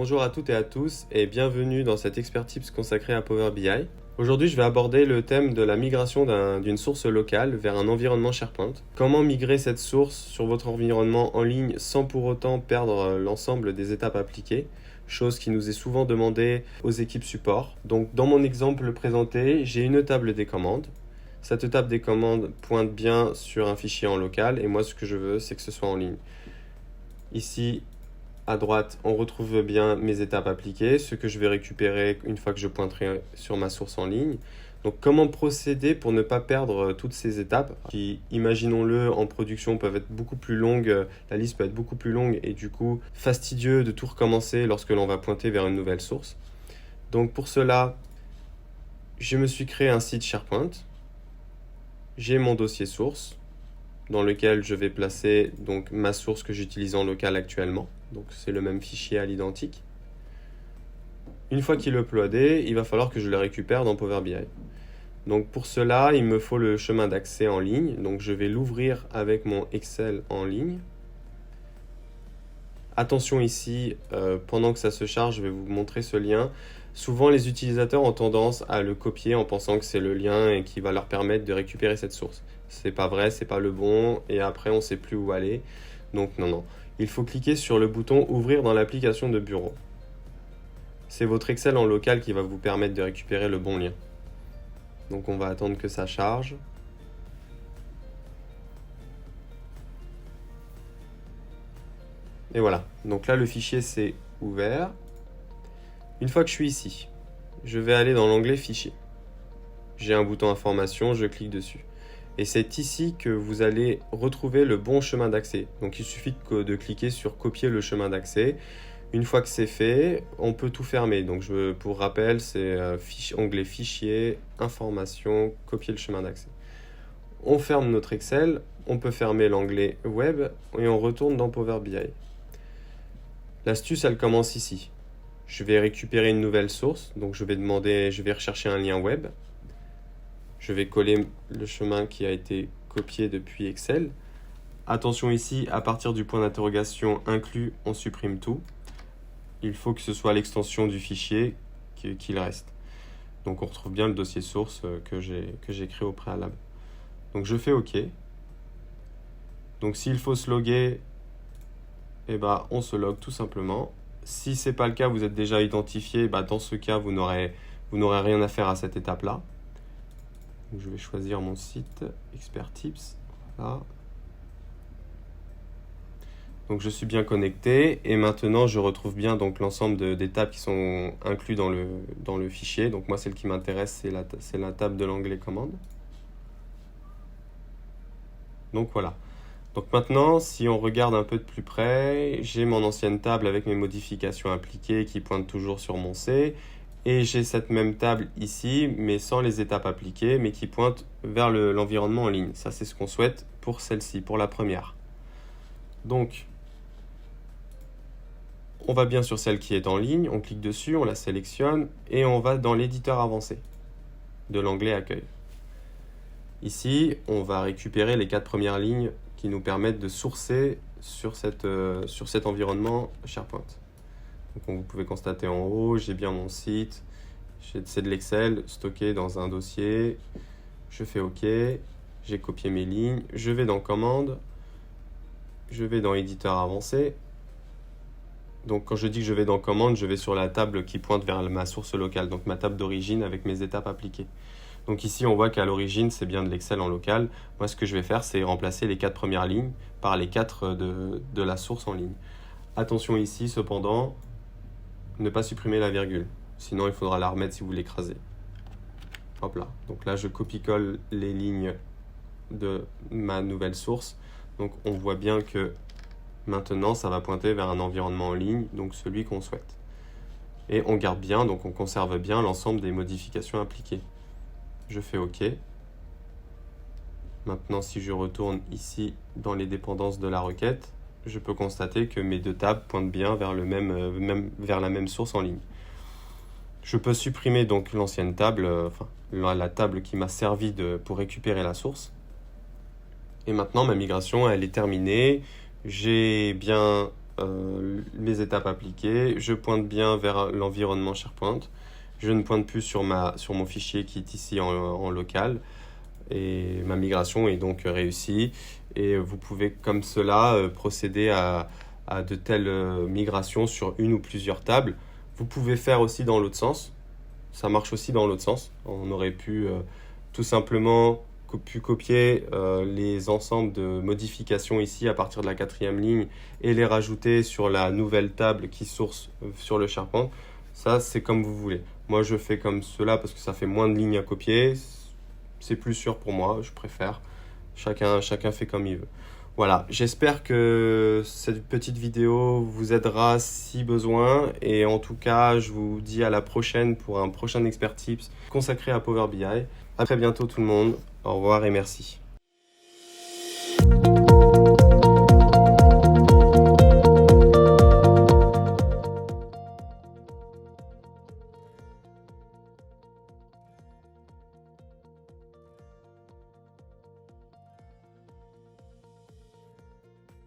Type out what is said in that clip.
Bonjour à toutes et à tous et bienvenue dans cet expert tips consacré à Power BI. Aujourd'hui, je vais aborder le thème de la migration d'une source locale vers un environnement SharePoint. Comment migrer cette source sur votre environnement en ligne sans pour autant perdre l'ensemble des étapes appliquées, chose qui nous est souvent demandée aux équipes support. Donc dans mon exemple présenté, j'ai une table des commandes. Cette table des commandes pointe bien sur un fichier en local et moi ce que je veux c'est que ce soit en ligne. Ici, à droite, on retrouve bien mes étapes appliquées, ce que je vais récupérer une fois que je pointerai sur ma source en ligne. Donc comment procéder pour ne pas perdre toutes ces étapes qui, imaginons-le, en production peuvent être beaucoup plus longues, la liste peut être beaucoup plus longue et du coup fastidieux de tout recommencer lorsque l'on va pointer vers une nouvelle source. Donc pour cela, je me suis créé un site SharePoint. J'ai mon dossier source dans lequel je vais placer donc ma source que j'utilise en local actuellement. Donc c'est le même fichier à l'identique. Une fois qu'il est uploadé, il va falloir que je le récupère dans Power BI. Donc pour cela, il me faut le chemin d'accès en ligne. Donc je vais l'ouvrir avec mon Excel en ligne. Attention ici, pendant que ça se charge, je vais vous montrer ce lien. Souvent, les utilisateurs ont tendance à le copier en pensant que c'est le lien et qui va leur permettre de récupérer cette source. C'est pas vrai, c'est pas le bon, et après on sait plus où aller. Donc non. Il faut cliquer sur le bouton Ouvrir dans l'application de bureau. C'est votre Excel en local qui va vous permettre de récupérer le bon lien. Donc on va attendre que ça charge. Et voilà, donc là le fichier s'est ouvert. Une fois que je suis ici, je vais aller dans l'onglet Fichier. J'ai un bouton Information, je clique dessus. Et c'est ici que vous allez retrouver le bon chemin d'accès. Donc il suffit de cliquer sur Copier le chemin d'accès. Une fois que c'est fait, on peut tout fermer. Donc pour rappel, c'est onglet Fichier, Information, Copier le chemin d'accès. On ferme notre Excel, on peut fermer l'onglet Web et on retourne dans Power BI. L'astuce, elle commence ici. Je vais récupérer une nouvelle source, donc je vais rechercher un lien web. Je vais coller le chemin qui a été copié depuis Excel. Attention ici, à partir du point d'interrogation inclus, on supprime tout. Il faut que ce soit l'extension du fichier qu'il reste. Donc on retrouve bien le dossier source que j'ai créé au préalable. Donc je fais OK. Donc s'il faut se loguer, on se log tout simplement. Si ce n'est pas le cas, vous êtes déjà identifié, dans ce cas, vous n'aurez rien à faire à cette étape-là. Je vais choisir mon site, Expert Tips. Là. Donc je suis bien connecté et maintenant je retrouve bien l'ensemble d'étapes qui sont inclus dans le fichier. Donc moi, celle qui m'intéresse, c'est la table de l'onglet commande. Donc voilà. Donc maintenant, si on regarde un peu de plus près, j'ai mon ancienne table avec mes modifications appliquées qui pointent toujours sur mon C. Et j'ai cette même table ici, mais sans les étapes appliquées, mais qui pointe vers l'environnement en ligne. Ça, c'est ce qu'on souhaite pour celle-ci, pour la première. Donc, on va bien sur celle qui est en ligne, on clique dessus, on la sélectionne et on va dans l'éditeur avancé de l'onglet Accueil. Ici, on va récupérer les 4 premières lignes qui nous permettent de sourcer sur cet environnement SharePoint. Donc, comme vous pouvez constater en haut, j'ai bien mon site, c'est de l'Excel stocké dans un dossier. Je fais OK, j'ai copié mes lignes, je vais dans Commande, je vais dans Éditeur avancé. Donc quand je dis que je vais dans Commande, je vais sur la table qui pointe vers ma source locale, donc ma table d'origine avec mes étapes appliquées. Donc ici, on voit qu'à l'origine, c'est bien de l'Excel en local. Moi, ce que je vais faire, c'est remplacer les 4 premières lignes par les 4 de la source en ligne. Attention ici, cependant, ne pas supprimer la virgule. Sinon, il faudra la remettre si vous l'écrasez. Hop là. Donc là, je copie-colle les lignes de ma nouvelle source. Donc on voit bien que maintenant, ça va pointer vers un environnement en ligne, donc celui qu'on souhaite. Et on garde bien, donc on conserve bien l'ensemble des modifications appliquées. Je fais OK. Maintenant, si je retourne ici dans les dépendances de la requête, je peux constater que mes 2 tables pointent bien vers vers la même source en ligne. Je peux supprimer donc l'ancienne table, la table qui m'a servi pour récupérer la source. Et maintenant, ma migration, elle est terminée. J'ai bien mes étapes appliquées, je pointe bien vers l'environnement SharePoint, je ne pointe plus sur mon fichier qui est ici en local, et ma migration est donc réussie. Et vous pouvez comme cela procéder à de telles migrations sur une ou plusieurs tables. Vous pouvez faire aussi dans l'autre sens. Ça marche aussi dans l'autre sens. On aurait pu tout simplement copier les ensembles de modifications ici à partir de la 4e ligne et les rajouter sur la nouvelle table qui source sur le SharePoint. Ça, c'est comme vous voulez. Moi, je fais comme cela parce que ça fait moins de lignes à copier. C'est plus sûr pour moi, je préfère. Chacun fait comme il veut. Voilà, j'espère que cette petite vidéo vous aidera si besoin. Et en tout cas, je vous dis à la prochaine pour un prochain Expert Tips consacré à Power BI. À très bientôt tout le monde. Au revoir et merci.